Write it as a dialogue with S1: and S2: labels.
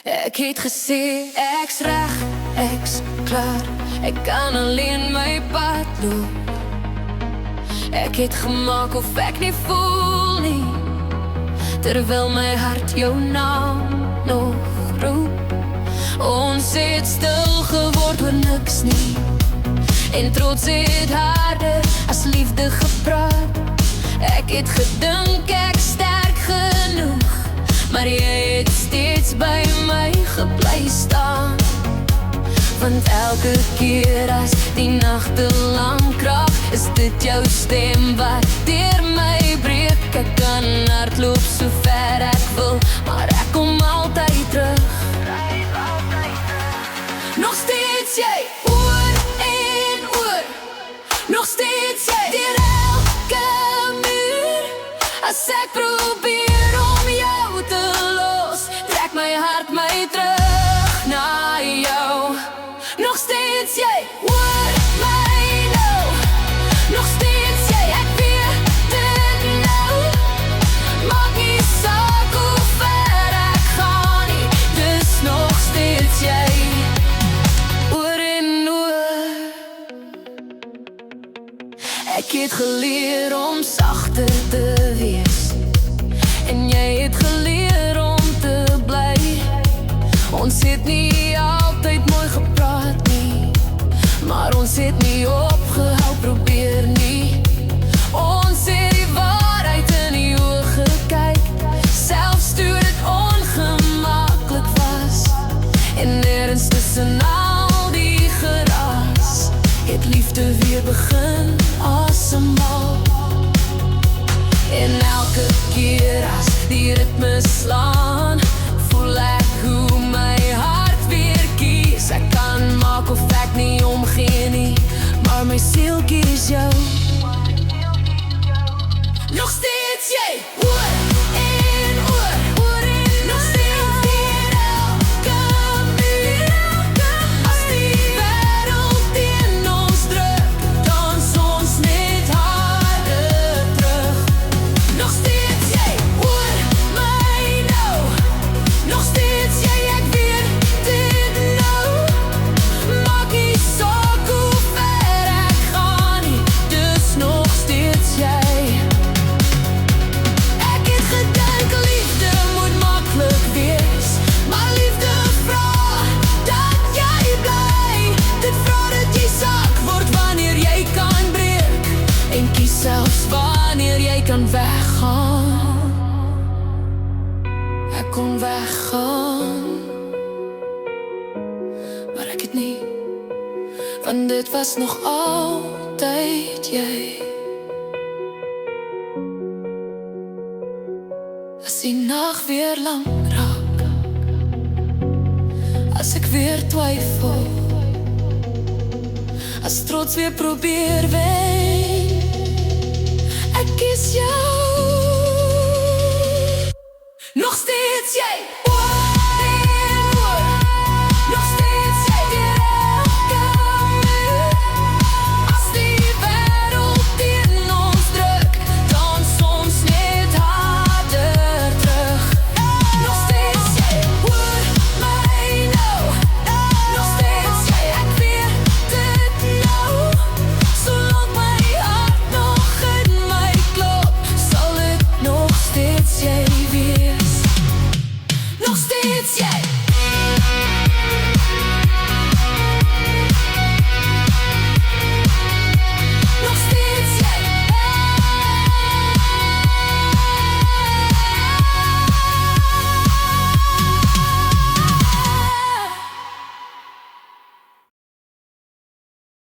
S1: Ek het gesê, ek's reg, ek's klaar. Ek kan alleen my pad loop. Ek het gemaak of ek nie voel nie, terwyl my hart jou naam nog roep. Ons het stil geword oor niks nie, en trots het harder as liefde gepraat. Ek het gedink ek sterk genoeg, maar jy het steeds by my gebly staan. Want elke keer as die nagte lang kraak, is dit jou stem wat deur my breek. Ek kan hardloop so ver ek wil, maar ek kom altyd terug. Nog steeds jy, oor en oor. Nog steeds jy, deur elke muur. As ek probeer om jou te los, trek my hart my terug na jou. Nog steeds jy, hoor my nou. Nog steeds jy, ek weet dit nou. Maak nie saak hoe ver ek gaan nie, dis nog steeds jy, oor en oor. Ek het geleer om sagter te wees, en jy het geleer om te bly. Ons het nie altyd mooi gepraat nie, maar ons het nie opgehou probeer nie. Ons het die waarheid in die oë gekyk, selfs toe dit ongemaklik was. En ergens tussen al die geraas, het liefde weer begin asemhaal. En elke keer as die ritme slaan, voel ek hoe my hart weer kies. Ek kan maak of ek nie omgee nie, maar my siel kies jou. Nog steeds jy, oor en oor. Oor en nog steeds deur elke muur. As die wêreld teen ons druk, dans ons net harder terug. Nog steeds jy, oor my nou. Nog steeds jy, ek weet dit nou. Maak nie saak hoe ver ek gaan nie, dis nog steeds jy. Ek het gedink liefde moet maklik wees, maar liefde vra dat jy bly. Dit vra dat jy sak word wanneer jy kan breek, en kies selfs wanneer jy kan weggaan. Ek kon weggaan, maar ek het nie, want dit was nog altyd jy. As die nag weer lang raak, as ek weer twyfel, as trots weer probeer wen, ek kies jou.